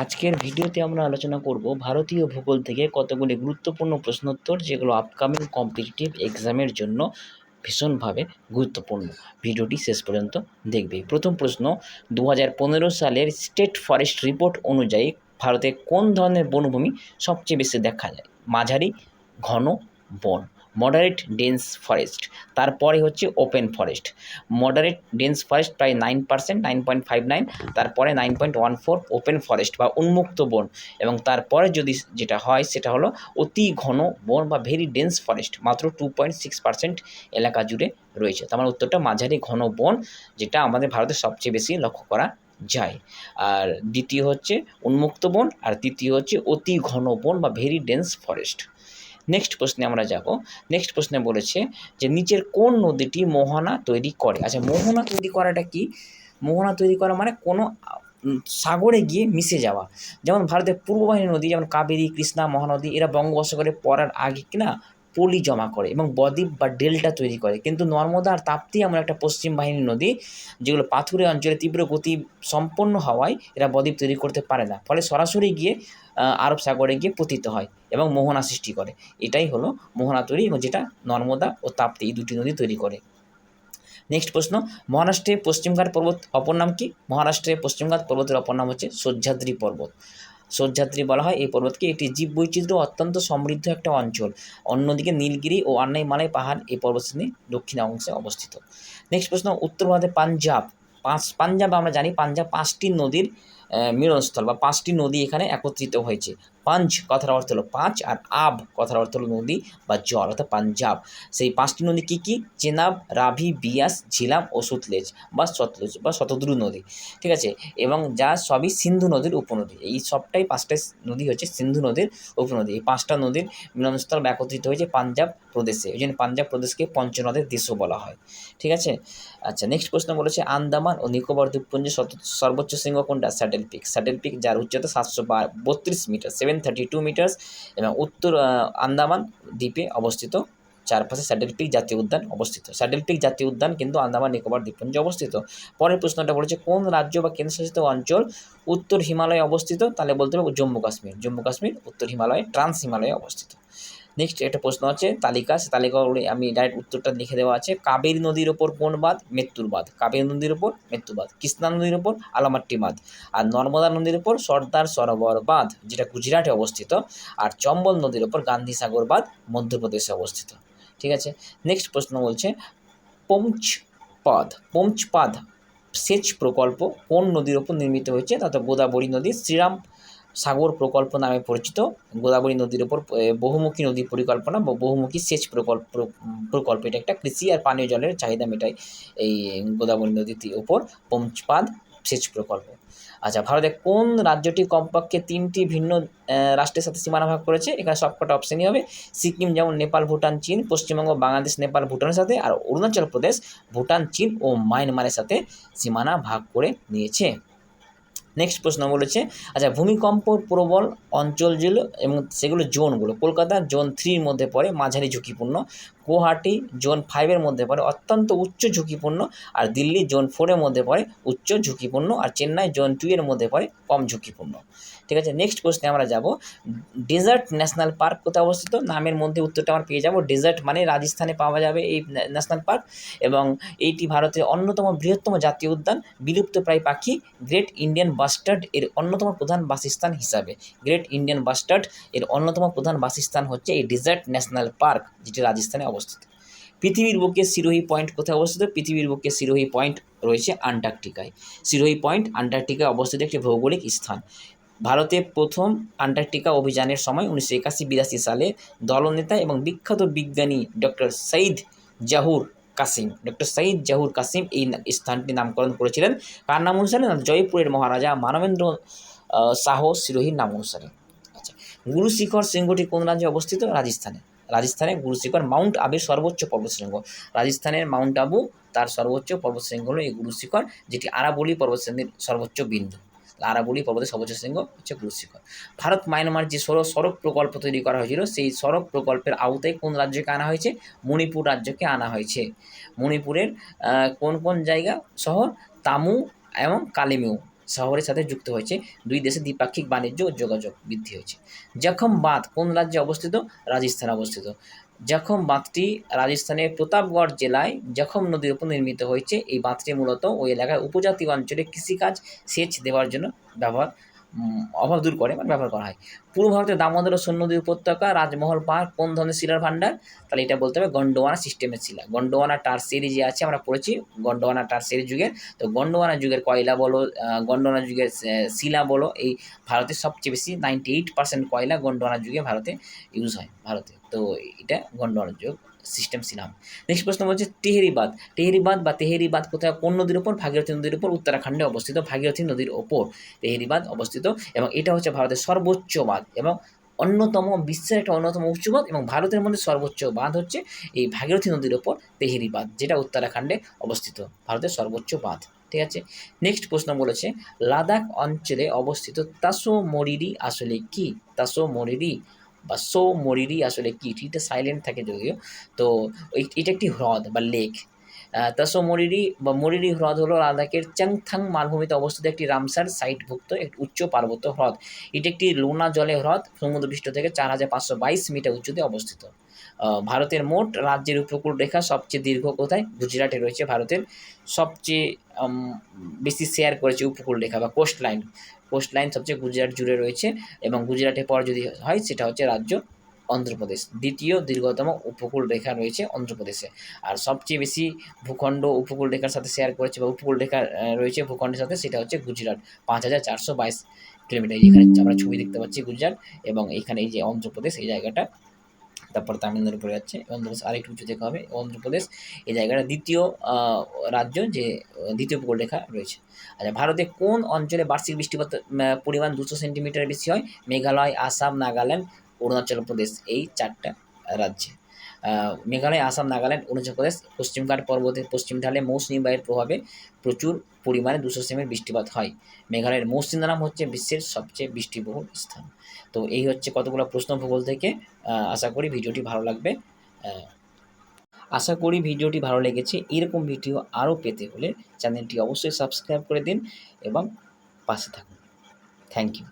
আজকের ভিডিওতে আমরা আলোচনা করব ভারতীয় ভূগোল থেকে কতগুলি গুরুত্বপূর্ণ প্রশ্নোত্তর যেগুলো আপকামিং কম্পিটিটিভ এক্সামের জন্য ভীষণভাবে গুরুত্বপূর্ণ। ভিডিওটি শেষ পর্যন্ত দেখবে। প্রথম প্রশ্ন, 2015 সালের স্টেট ফরেস্ট রিপোর্ট অনুযায়ী ভারতে কোন ধরনের বনভূমি সবচেয়ে বেশি দেখা যায়? মাঝারি ঘন বন, মডারেট ডেন্স ফরেস্ট, তারপরে হচ্ছে open forest. Moderate dense forest প্রায় 9%, 9.59, তারপরে 9.14 ওপেন ফরেস্ট বা উন্মুক্ত বন, এবং তারপরে যদি যেটা হয় সেটা হলো অতি ঘন বন বা ভেরি ডেন্স ফরেস্ট, মাত্র 2.6% এলাকা জুড়ে রয়েছে। তার মানে উত্তরটা মাঝারি ঘন বন, যেটা আমাদের ভারতে সবচেয়ে বেশি লক্ষ্য করা যায়। আর দ্বিতীয় হচ্ছে উন্মুক্ত বন, আর তৃতীয় হচ্ছে অতি ঘন বন বা ভেরি ডেন্স ফরেস্ট। নেক্সট প্রশ্নে আমরা যাব। নেক্সট প্রশ্নে বলেছে যে নিচের কোন নদীটি মোহনা তৈরি করে? আচ্ছা, মোহনা তৈরি করাটা কি? মোহনা তৈরি করা মানে কোনো সাগরে গিয়ে মিশে যাওয়া। যেমন ভারতের পূর্ববাহিনী নদী, যেমন কাবেরী, কৃষ্ণা, মহানদী, এরা বঙ্গোপসাগরে পড়ার আগে কিনা পলি জমা করে এবং বদ্বীপ বা ডেল্টা তৈরি করে। কিন্তু নর্মদা আর তাপ্তি এমন একটা পশ্চিম বাহিনী নদী, যেগুলো পাথুরে অঞ্চলে তীব্র গতি সম্পন্ন হওয়ায় এরা বদ্বীপ তৈরি করতে পারে না, ফলে সরাসরি গিয়ে আরব সাগরে গিয়ে পতিত হয় এবং মোহনা সৃষ্টি করে। এটাই হলো মোহনা তৈরি, এবং যেটা নর্মদা ও তাপ্তি এই দুটি নদী তৈরি করে। নেক্সট প্রশ্ন, মহারাষ্ট্রের পশ্চিমঘাট পর্বত অপর নাম কি? মহারাষ্ট্রের পশ্চিমঘাট পর্বতের অপর নাম হচ্ছে সহ্যাদ্রি পর্বত। সহ্যাদ্রি বলা হয় এই পর্বতকে। এটি জীববৈচিত্র্য অত্যন্ত সমৃদ্ধ একটা অঞ্চল। অন্যদিকে নীলগিরি ও আন্নাইমালাই পাহাড় এই পর্বতশ্রেণীর দক্ষিণ অংশে অবস্থিত। নেক্সট প্রশ্ন, উত্তর ভারতে পাঞ্জাব। পাঞ্জাব আমরা জানি পাঞ্জাব 5টি নদীর মিলনস্থল বা 5টি নদী এখানে একত্রিত হয়েছে। পাঞ্জ কথার অর্থ হলো 5, আর আব কথার অর্থ হলো নদী বা জল, অর্থাৎ পাঞ্জাব। সেই 5টি নদী কী কী? চেনাব, রাভি, বিয়াস, ঝিলাম ও সতলেজ বা শতদ্রু নদী। ঠিক আছে, এবং যা সবই সিন্ধু নদীর উপনদী। এই সবটাই 5টা নদী হচ্ছে সিন্ধু নদীর উপনদী। এই 5টা নদীর মিলনস্থল বা একত্রিত হয়েছে পাঞ্জাব প্রদেশে। এই জন্য পাঞ্জাব প্রদেশকে পঞ্চনদের দেশও বলা হয়। ঠিক আছে। আচ্ছা, নেক্সট প্রশ্ন বলেছে আন্দামান ও নিকোবর দ্বীপপুঞ্জের সর্বোচ্চ শৃঙ্গ কোনটা? Saddle pick. স্যাডেল পিক, যার উচ্চতা 732 মিটার, 732 মিটার্স, এবং উত্তর আন্দামান দ্বীপে অবস্থিত। চারপাশে স্যাডেল পিক জাতীয় উদ্যান অবস্থিত। স্যাডেল পিক জাতীয় উদ্যান কিন্তু আন্দামান নিকোবর দ্বীপপুঞ্জে অবস্থিত। পরের প্রশ্নটা বলেছে কোন রাজ্য বা কেন্দ্রশাসিত অঞ্চল উত্তর হিমালয়ে অবস্থিত? তাহলে বলতে হবে জম্মু কাশ্মীর। জম্মু কাশ্মীর উত্তর হিমালয়ে, ট্রান্স হিমালয়ে অবস্থিত। নেক্সট একটা প্রশ্ন আছে তালিকা, সে তালিকা আমি ডাইরেক্ট উত্তরটা লিখে দেওয়া আছে। কাবেরী নদীর ওপর কোন বাঁধ? মেত্তুর বাঁধ। কাবেরী নদীর ওপর মেত্তু বাঁধ। কৃষ্ণা নদীর ওপর আলামাট্টি বাঁধ। আর নর্মদা নদীর ওপর সর্দার সরোবর বাঁধ, যেটা গুজরাটে অবস্থিত। আর চম্বল নদীর ওপর গান্ধী সাগর বাঁধ, মধ্যপ্রদেশে অবস্থিত। ঠিক আছে। নেক্সট প্রশ্ন বলছে পঞ্চপাদ সেচ প্রকল্প কোন নদীর ওপর নির্মিত হয়েছে? তাতে গোদাবরী নদী। শ্রীরাম সাগর প্রকল্প নামে পরিচিত গোদাবরী নদীর ওপর বহুমুখী নদী পরিকল্পনা বা বহুমুখী সেচ প্রকল্প এটা একটা কৃষি আর পানীয় জলের চাহিদা মেটায় এই গোদাবরী নদীর ওপর পঞ্চপাদ সেচ প্রকল্প। আচ্ছা, ভারতের কোন রাজ্যটি কমপক্ষে 3টি ভিন্ন রাষ্ট্রের সাথে সীমানা ভাগ করেছে? এখানে সবকটা অপশানই হবে। সিকিম যেমন নেপাল, ভুটান, চীন, পশ্চিমবঙ্গ বাংলাদেশ, নেপাল, ভুটানের সাথে, আর অরুণাচল প্রদেশ ভুটান, চীন ও মায়ানমারের সাথে সীমানা ভাগ করে নিয়েছে। নেক্সট প্রশ্ন বলেছে আচ্ছা, ভূমিকম্প প্রবল অঞ্চলগুলো এবং সেগুলো জোনগুলো, কলকাতা জোন 3-র মধ্যে পড়ে, মাঝারি ঝুঁকিপূর্ণ। গুয়াহাটি জোন 5-এর মধ্যে পড়ে, অত্যন্ত উচ্চ ঝুঁকিপূর্ণ। আর দিল্লি জোন 4-এর মধ্যে পড়ে, উচ্চ ঝুঁকিপূর্ণ। আর চেন্নাই জোন 2-এর মধ্যে পড়ে, কম ঝুঁকিপূর্ণ। ঠিক আছে। নেক্সট প্রশ্নে আমরা যাব, ডেজার্ট ন্যাশনাল পার্ক কোথায় অবস্থিত? নামের মধ্যে উত্তরটা আমরা পেয়ে যাব। ডেজার্ট মানে রাজস্থানে পাওয়া যাবে এই ন্যাশনাল পার্ক, এবং এইটি ভারতের অন্যতম বৃহত্তম জাতীয় উদ্যান। বিলুপ্তপ্রায় পাখি গ্রেট ইন্ডিয়ান বাস্টার্ড এর অন্যতম প্রধান বাসস্থান হিসাবে। গ্রেট ইন্ডিয়ান বাস্টার্ড এর অন্যতম প্রধান বাসস্থান হচ্ছে এই ডেজার্ট ন্যাশনাল পার্ক, যেটি রাজস্থানে অবস্থিত। পৃথিবীর বুকে সিরোহি পয়েন্ট কোথায় অবস্থিত? পৃথিবীর বুকে সিরোহি পয়েন্ট রয়েছে আন্টার্কটিকায়। সিরোহি পয়েন্ট আন্টার্কটিকায় অবস্থিত একটি ভৌগোলিক স্থান। ভারতে প্রথম আন্টার্কটিকা অভিযানের সময় 1981-82 সালে দলনেতা এবং বিখ্যাত বিজ্ঞানী ডক্টর সঈদ জাহুর কাসিম এই স্থানটি নামকরণ করেছিলেন। কার নাম অনুসারে? জয়পুরের মহারাজা মানবেন্দ্র শাহ সিরোহির নাম অনুসারে। আচ্ছা, গুরু শিখর শৃঙ্গটি কোন রাজ্যে অবস্থিত? রাজস্থানে গুরু শিখর মাউন্ট আবুর সর্বোচ্চ পর্বতশৃঙ্গ। রাজস্থানের মাউন্ট আবু তার সর্বোচ্চ পর্বতশৃঙ্গ হলো এই গুরু শিখর, যেটি আরাবলি পর্বতশ্রেণীর সর্বোচ্চ বিন্দু। আরাবলি পর্বতের সর্বোচ্চ শৃঙ্গ হচ্ছে গুরু শিখর। ভারত মায়ানমার যে সড়ক প্রকল্প তৈরি করা হয়েছিল, সেই সড়ক প্রকল্পের আওতায় কোন রাজ্যকে আনা হয়েছে? মণিপুর রাজ্যকে আনা হয়েছে। মণিপুরের কোন কোন জায়গা শহর? তামু এবং কালিমিউ। শহরের সাথে যুক্ত হয়েছে। দুই দেশে দ্বিপাক্ষিক বাণিজ্য ও যোগাযোগ বৃদ্ধি হয়েছে। জখম বাঁধ কোন রাজ্যে অবস্থিত? রাজস্থানে অবস্থিত। জখম বাঁধটি রাজস্থানের প্রতাপগড় জেলায় জখম নদীর উপর নির্মিত হয়েছে। এই বাঁধটি মূলত ওই এলাকার উপজাতি অঞ্চলে কৃষিকাজ, সেচ দেওয়ার জন্য ব্যবহার অভাব দূর করে মানে ব্যবহার করা হয়। পূর্ব ভারতের দামোদর ও সোন নদী উপত্যকা, রাজমহল পাহাড় কোন ধরনের শিলার ভাণ্ডার? তাহলে এটা বলতে হবে গন্ডোয়ানা সিস্টেমের শিলা। গন্ডোয়ানা টারসিয়ারি যে আছে আমরা পড়েছি গন্ডোয়ানা টারসিয়ারি যুগের। তো গন্ডোয়ানা যুগের কয়লা বলো, গন্ডোয়ানা যুগের শিলা বলো, এই ভারতের সবচেয়ে বেশি 98% কয়লা গন্ডোয়ানা যুগে ভারতে ইউজ হয় ভারতে। তো এটা গন্ডোয়ানা যুগ সিস্টেম ছিলাম। নেক্সট প্রশ্ন বলছে টেহেরি বাঁধ। টেহেরি বাঁধ বা তেহেরি বাঁধ কোথায় কোন নদীর ওপর? ভাগীরথী নদীর ওপর উত্তরাখণ্ডে অবস্থিত। ভাগীরথী নদীর ওপর তেহেরি বাঁধ অবস্থিত এবং এটা হচ্ছে ভারতের সর্বোচ্চ বাঁধ এবং অন্যতম বিশ্বের একটা অন্যতম উঁচু বাঁধ এবং ভারতের মধ্যে সর্বোচ্চ বাঁধ হচ্ছে এই ভাগীরথী নদীর ওপর তেহেরি বাঁধ, যেটা উত্তরাখণ্ডে অবস্থিত, ভারতের সর্বোচ্চ বাঁধ। ঠিক আছে। নেক্সট প্রশ্ন বলেছে লাদাখ অঞ্চলে অবস্থিত তাসো মরিরি আসলে কি? তাসো মরিরি বা সো মরিরি আসলে কি? ঠিকটা সাইলেন্ট থাকে যদিও। তো এটা একটি হ্রদ বা লেক। তাসো মরিরি বা মরিরি হ্রদ হলো লাদাখের চাংথাং মালভূমিতে অবস্থিত একটি রামসার সাইটভুক্ত একটি উচ্চ পার্বত্য হ্রদ। এটি একটি লোনা জলে হ্রদ, সমুদ্রপৃষ্ঠ থেকে 4522 মিটার উঁচুতে অবস্থিত। ভারতের মোট রাজ্যের উপকূল রেখা সবচেয়ে দীর্ঘ কোথায়? গুজরাটে রয়েছে ভারতের সবচেয়ে বেশি শেয়ার করেছে উপকূল রেখা বা কোস্ট লাইন। কোস্ট লাইন সবচেয়ে গুজরাট জুড়ে রয়েছে এবং গুজরাটের পর যদি হয় সেটা হচ্ছে রাজ্য অন্ধ্রপ্রদেশ। দ্বিতীয় দীর্ঘতম উপকূল রেখা রয়েছে অন্ধ্রপ্রদেশে। আর সবচেয়ে বেশি ভূখণ্ড উপকূল রেখার সাথে শেয়ার করেছে বা উপকূল রেখা রয়েছে ভূখণ্ডের সাথে, সেটা হচ্ছে গুজরাট, 5422 কিলোমিটার। যেখানে আমরা ছবি দেখতে পাচ্ছি গুজরাট এবং এইখানে এই যে অন্ধ্রপ্রদেশ এই জায়গাটা, তারপর তামিলনাড়ু পড়ে যাচ্ছে, অন্ধ্রপ্রদেশ আরেকটু উঁচু দেখা হবে। অন্ধ্রপ্রদেশ এই জায়গাটা দ্বিতীয় রাজ্য যে দ্বিতীয় উপকূল রেখা রয়েছে। আচ্ছা, ভারতে কোন অঞ্চলে বার্ষিক বৃষ্টিপাত পরিমাণ 200 সেন্টিমিটার বেশি হয়? মেঘালয়, আসাম, নাগাল্যান্ড, অরুণাচল প্রদেশ, এই 4টা রাজ্যে। মেঘালয়, আসাম, নাগাল্যান্ড, অরুণাচল প্রদেশ। পশ্চিমঘাট পর্বতের পশ্চিম ঢালে মৌসুমী বায়ুর প্রভাবে প্রচুর পরিমাণে 200 সেমি বৃষ্টিপাত হয়। মেঘালয়ের মৌসিনরাম হচ্ছে বিশ্বের সবচেয়ে বৃষ্টিবহুল স্থান। তো এই হচ্ছে কতগুলো প্রশ্ন ভূগোল থেকে। আশা করি ভিডিওটি ভালো লাগবে। আশা করি ভিডিওটি ভালো লেগেছে। এরকম ভিডিও আরও পেতে হলে চ্যানেলটি অবশ্যই সাবস্ক্রাইব করে দিন এবং পাশে থাকুন। Thank you.